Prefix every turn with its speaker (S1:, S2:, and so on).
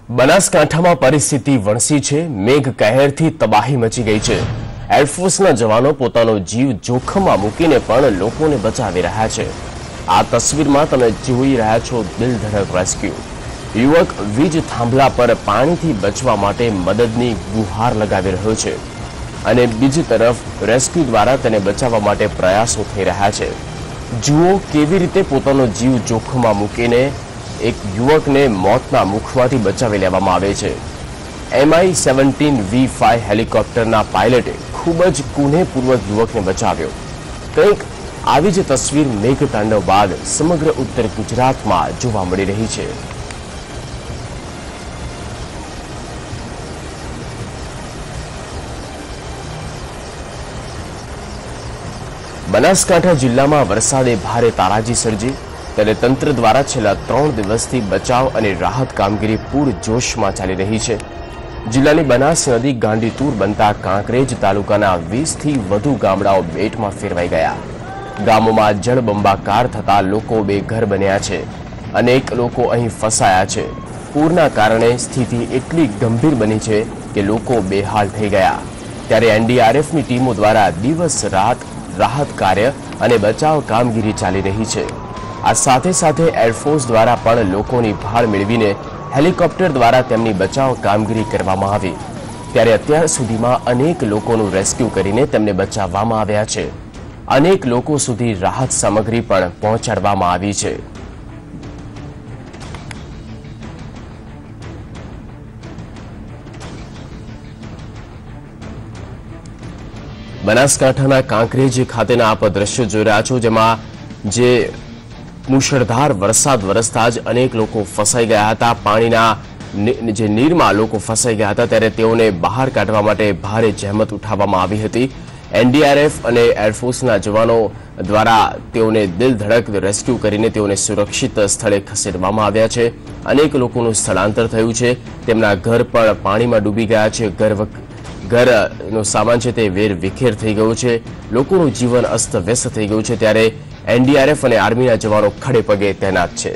S1: બનાસકાંઠામાં પરિસ્થિતિ વણસી છે। મેઘ કહેરથી તબાહી મચી ગઈ છે। એરફોર્સના જવાનો પોતાનો જીવ જોખમમાં મૂકીને પણ લોકોને બચાવી રહ્યા છે। આ તસવીરમાં તમે જોઈ રહ્યા છો દિલધડક રેસ્ક્યુ। યુવક વીજ થાંભલા પર પાણીથી બચવા માટે મદદની ગુહાર લગાવી રહ્યો છે અને બીજી તરફ રેસ્ક્યુ દ્વારા તેને બચાવવા માટે પ્રયાસો થઈ રહ્યા છે। જુઓ કેવી રીતે પોતાનો જીવ જોખમમાં મૂકીને એક યુવકને મોતના મુખમાંથી બચાવી લેવામાં આવે છે। MI-17V5 હેલિકોપ્ટરના પાયલટે ખૂબ જ કુનેહપૂર્વક યુવકને બચાવ્યો। કંઈક આવી જ તસવીર મેઘતાંડવ બાદ સમગ્ર ઉત્તર ગુજરાતમાં જોવા મળી રહી છે। બનાસકાંઠા જિલ્લામાં વરસાદે ભારે તારાજી સર્જી ત્યારે તંત્ર દ્વારા છેલ્લા 3 દિવસથી બચાવ અને રાહત કામગીરી પૂરજોશમાં ચાલી રહી છે। જિલ્લાની બનાસ નદી ગાંડીતુર બનતા કાંકરેજ તાલુકાના 20થી વધુ ગામડાઓ બેટમાં ફેરવાઈ ગયા। ગામોમાં જળબંબાકાર થતા લોકો બેઘર બન્યા છે। અનેક લોકો અહીં ફસાયા છે। પૂરના કારણે સ્થિતિ એટલી ગંભીર બની છે કે લોકો બેહાલ થઈ ગયા। ત્યારે એનડીઆરએફની ટીમો દ્વારા દિવસ રાત રાહત કાર્ય અને બચાવ કામગીરી ચાલી રહી છે। આ સાથે સાથે એરફોર્સ દ્વારા પણ લોકોની ભાળ મેળવીને હેલિકોપ્ટર દ્વારા તેમની બચાવ કામગીરી કરવામાં આવી। ત્યારે અત્યાર સુધીમાં અનેક લોકોનું રેસ્ક્યુ કરીને તેમને બચાવવામાં આવ્યા છે। અનેક લોકો સુધી રાહત સામગ્રી પણ પહોંચાડવામાં આવી છે। બનાસકાંઠાના કાંકરેજ ખાતેના આપ દ્રશ્યો જોઈ રહ્યા છો, જેમાં જે મુશળધાર વરસાદ વરસતા જ અનેક લોકો ફસાઈ ગયા હતા। પાણીના જે નીરમાં લોકો ફસાઈ ગયા હતા ત્યારે તેઓને બહાર કાઢવા માટે ભારે જહેમત ઉઠાવવામાં આવી હતી। એનડીઆરએફ અને એરફોર્સના જવાનો દ્વારા તેઓને દિલધડક રેસ્ક્યુ કરીને તેઓને સુરક્ષિત સ્થળે ખસેડવામાં આવ્યા છે। અનેક લોકોનું સ્થળાંતર થયું છે। તેમના ઘર પણ પાણીમાં ડૂબી ગયા છે। ઘરનો સામાન છે તે વેર વિખેર થઈ ગયો છે। લોકોનું જીવન અસ્તવ્યસ્ત થઈ ગયું છે। ત્યારે એનડીઆરએફ અને આર્મીના જવાનો ખડે પગે તૈનાત છે।